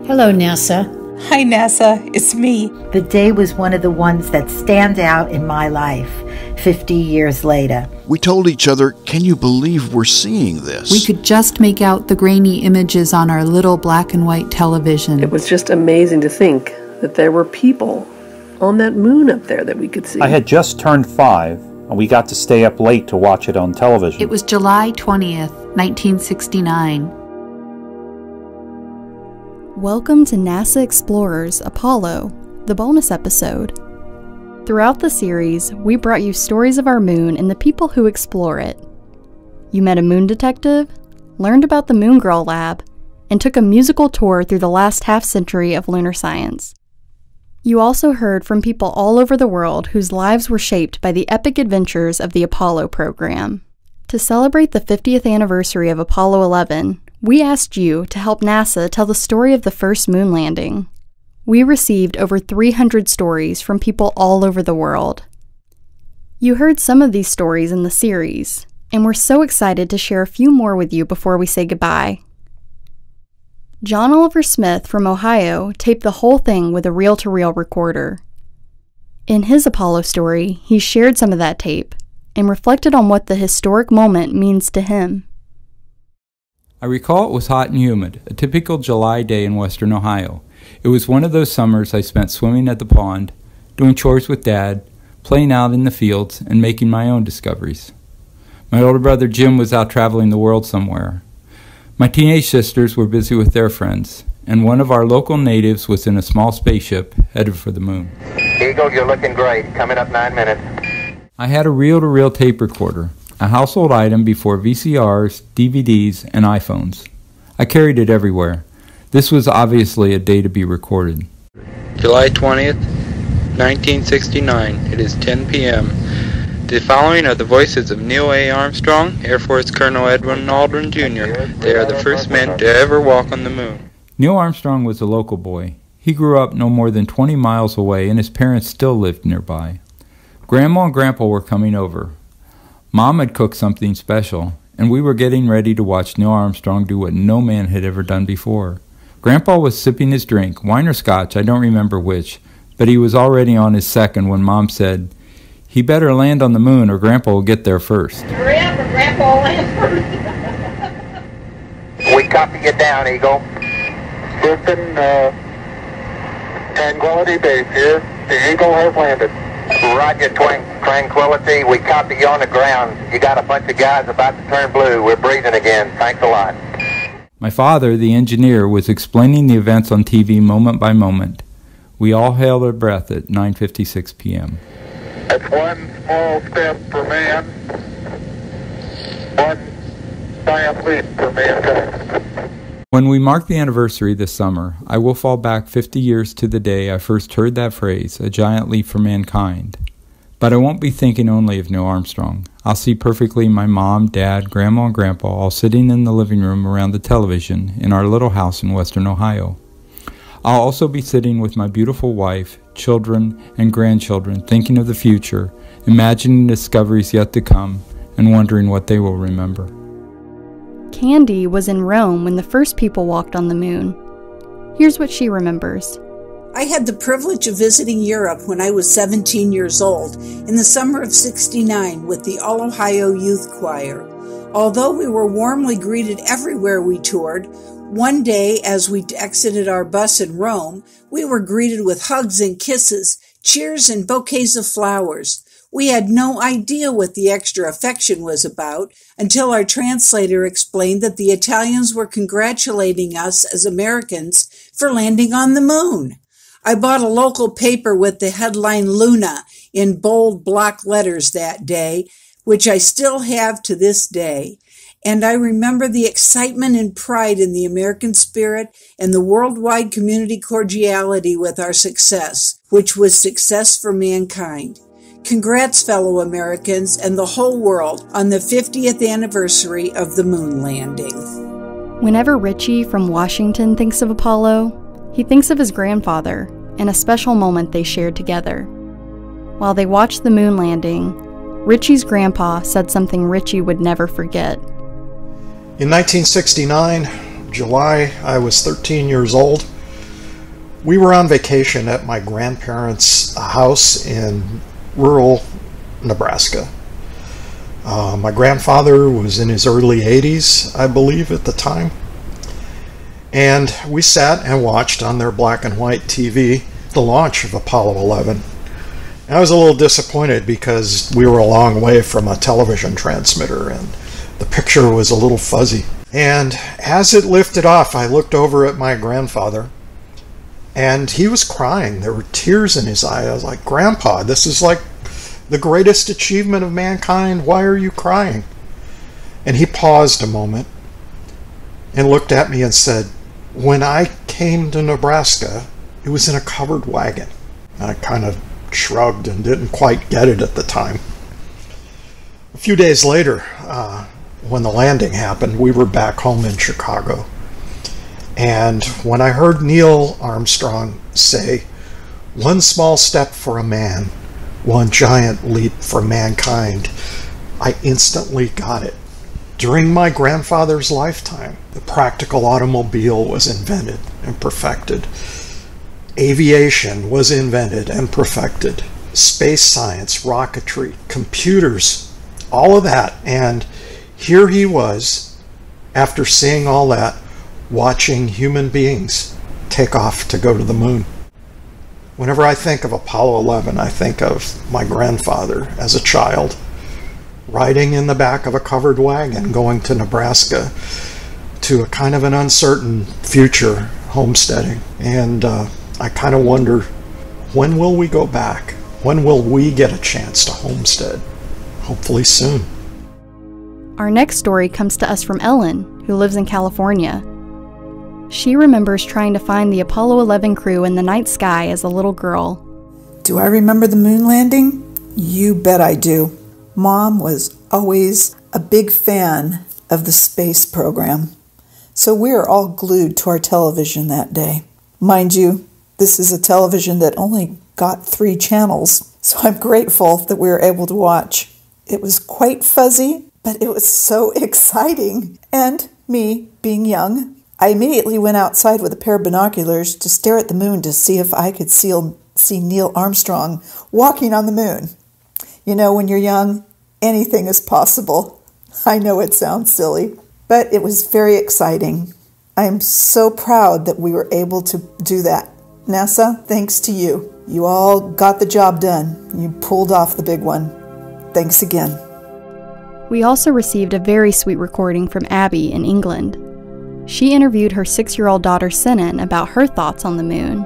Hello, NASA. Hi, NASA. It's me. The day was one of the ones that stand out in my life 50 years later. We told each other, can you believe we're seeing this? We could just make out the grainy images on our little black and white television. It was just amazing to think that there were people on that moon up there that we could see. I had just turned 5, and we got to stay up late to watch it on television. It was July 20th, 1969. Welcome to NASA Explorers Apollo, the bonus episode. Throughout the series, we brought you stories of our moon and the people who explore it. You met a moon detective, learned about the Moon Girl Lab, and took a musical tour through the last half-century of lunar science. You also heard from people all over the world whose lives were shaped by the epic adventures of the Apollo program. To celebrate the 50th anniversary of Apollo 11, we asked you to help NASA tell the story of the first moon landing. We received over 300 stories from people all over the world. You heard some of these stories in the series, and we're so excited to share a few more with you before we say goodbye. John Oliver Smith from Ohio taped the whole thing with a reel-to-reel recorder. In his Apollo story, he shared some of that tape and reflected on what the historic moment means to him. I recall it was hot and humid, a typical July day in western Ohio. It was one of those summers I spent swimming at the pond, doing chores with Dad, playing out in the fields, and making my own discoveries. My older brother Jim was out traveling the world somewhere. My teenage sisters were busy with their friends, and one of our local natives was in a small spaceship headed for the moon. Eagle, you're looking great. Coming up 9 minutes. I had a reel-to-reel tape recorder, a household item before VCRs, DVDs, and iPhones. I carried it everywhere. This was obviously a day to be recorded. July 20th, 1969. It is 10 p.m. The following are the voices of Neil A. Armstrong, Air Force Colonel Edwin Aldrin Jr. They are the first men to ever walk on the moon. Neil Armstrong was a local boy. He grew up no more than 20 miles away, and his parents still lived nearby. Grandma and Grandpa were coming over. Mom had cooked something special, and we were getting ready to watch Neil Armstrong do what no man had ever done before. Grandpa was sipping his drink, wine or scotch, I don't remember which, but he was already on his second when Mom said, "He better land on the moon or Grandpa will get there first." Hurry up or Grandpa will land first. We copy you down, Eagle. Houston, Tranquility Base here. The Eagle has landed. Roger, Tranquility. We copy you on the ground. You got a bunch of guys about to turn blue. We're breathing again. Thanks a lot. My father, the engineer, was explaining the events on TV moment by moment. We all held our breath at 9:56 p.m. That's one small step for man, one giant leap for mankind. When we mark the anniversary this summer, I will fall back 50 years to the day I first heard that phrase, a giant leap for mankind. But I won't be thinking only of Neil Armstrong. I'll see perfectly my mom, dad, grandma, and grandpa all sitting in the living room around the television in our little house in western Ohio. I'll also be sitting with my beautiful wife, children, and grandchildren thinking of the future, imagining discoveries yet to come, and wondering what they will remember. Candy was in Rome when the first people walked on the moon. Here's what she remembers. I had the privilege of visiting Europe when I was 17 years old in the summer of '69 with the All-Ohio Youth Choir. Although we were warmly greeted everywhere we toured, one day as we exited our bus in Rome, we were greeted with hugs and kisses, cheers and bouquets of flowers. We had no idea what the extra affection was about until our translator explained that the Italians were congratulating us as Americans for landing on the moon. I bought a local paper with the headline Luna in bold block letters that day, which I still have to this day. And I remember the excitement and pride in the American spirit and the worldwide community cordiality with our success, which was success for mankind. Congrats, fellow Americans and the whole world on the 50th anniversary of the moon landing. Whenever Richie from Washington thinks of Apollo, he thinks of his grandfather and a special moment they shared together. While they watched the moon landing, Richie's grandpa said something Richie would never forget. In 1969, July, I was 13 years old. We were on vacation at my grandparents' house in rural Nebraska. My grandfather was in his early 80s, I believe, at the time. And we sat and watched on their black and white TV the launch of Apollo 11. I was a little disappointed because we were a long way from a television transmitter and the picture was a little fuzzy. And as it lifted off, I looked over at my grandfather and he was crying. There were tears in his eyes. I was like, "Grandpa, this is like the greatest achievement of mankind. Why are you crying?" And he paused a moment and looked at me and said, "When I came to Nebraska, it was in a covered wagon." I kind of shrugged and didn't quite get it at the time. A few days later, when the landing happened, we were back home in Chicago. And when I heard Neil Armstrong say, "One small step for a man, one giant leap for mankind," I instantly got it. During my grandfather's lifetime, the practical automobile was invented and perfected. Aviation was invented and perfected. Space science, rocketry, computers, all of that. And here he was, after seeing all that, watching human beings take off to go to the moon. Whenever I think of Apollo 11, I think of my grandfather as a child, riding in the back of a covered wagon going to Nebraska to a kind of an uncertain future homesteading. And I kind of wonder, when will we go back? When will we get a chance to homestead? Hopefully soon. Our next story comes to us from Ellen, who lives in California. She remembers trying to find the Apollo 11 crew in the night sky as a little girl. Do I remember the moon landing? You bet I do. Mom was always a big fan of the space program, so we were all glued to our television that day. Mind you, this is a television that only got 3 channels, so I'm grateful that we were able to watch. It was quite fuzzy, but it was so exciting. And me, being young, I immediately went outside with a pair of binoculars to stare at the moon to see if I could see Neil Armstrong walking on the moon. You know, when you're young, anything is possible. I know it sounds silly, but it was very exciting. I am so proud that we were able to do that. NASA, thanks to you. You all got the job done. You pulled off the big one. Thanks again. We also received a very sweet recording from Abby in England. She interviewed her 6-year-old daughter Sinan about her thoughts on the moon.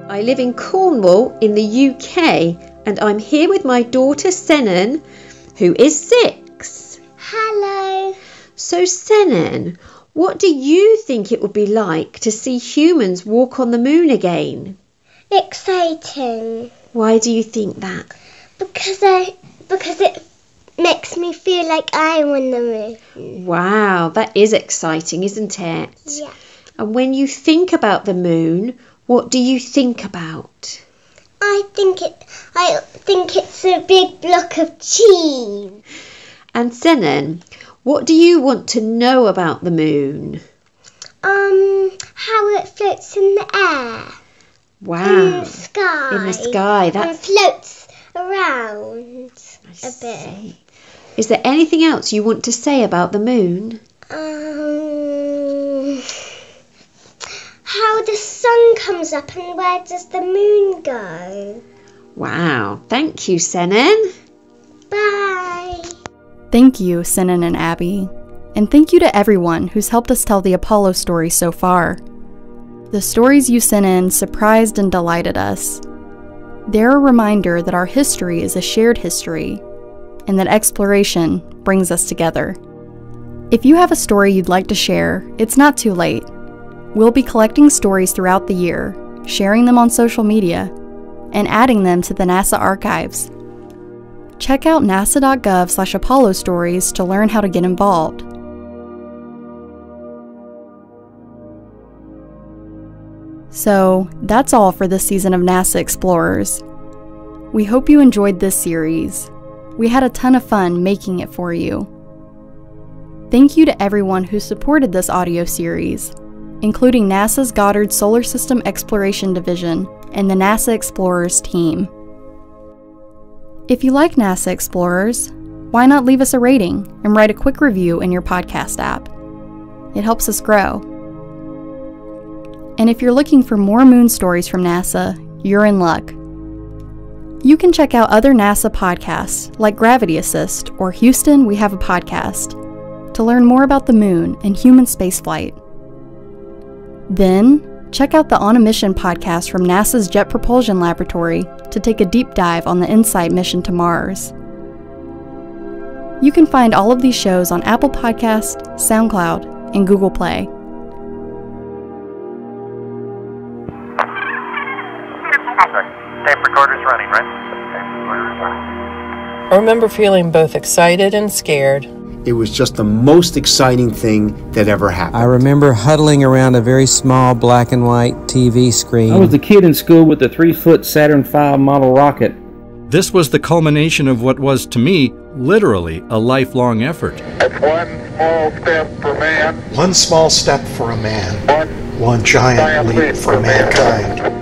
I live in Cornwall in the UK, and I'm here with my daughter Sinan, who is 6. Hello. So Sinan, what do you think it would be like to see humans walk on the moon again? Exciting. Why do you think that? Because it makes me feel like I'm on the moon. Wow, that is exciting, isn't it? Yeah. And when you think about the moon, what do you think about? I think it's a big block of cheese. And Sinan, what do you want to know about the moon? How it floats in the air. Wow. In the sky. In the sky. And floats around a bit. Is there anything else you want to say about the moon? How the sun comes up and where does the moon go? Wow. Thank you, Sinan. Bye. Thank you, Sinan and Abby. And thank you to everyone who's helped us tell the Apollo story so far. The stories you sent in surprised and delighted us. They're a reminder that our history is a shared history, and that exploration brings us together. If you have a story you'd like to share, it's not too late. We'll be collecting stories throughout the year, sharing them on social media, and adding them to the NASA archives. Check out nasa.gov/Apollo stories to learn how to get involved. So, that's all for this season of NASA Explorers. We hope you enjoyed this series. We had a ton of fun making it for you. Thank you to everyone who supported this audio series. including NASA's Goddard Solar System Exploration Division and the NASA Explorers team. If you like NASA Explorers, why not leave us a rating and write a quick review in your podcast app? It helps us grow. And if you're looking for more moon stories from NASA, you're in luck. You can check out other NASA podcasts like Gravity Assist or Houston, We Have a Podcast to learn more about the moon and human spaceflight. Then, check out the On a Mission podcast from NASA's Jet Propulsion Laboratory to take a deep dive on the InSight mission to Mars. You can find all of these shows on Apple Podcasts, SoundCloud, and Google Play. Tape recorder's running, right? I remember feeling both excited and scared. It was just the most exciting thing that ever happened. I remember huddling around a very small black and white TV screen. I was a kid in school with a 3-foot Saturn V model rocket. This was the culmination of what was, to me, literally a lifelong effort. That's one small step for man. One small step for a man. One giant leap for mankind.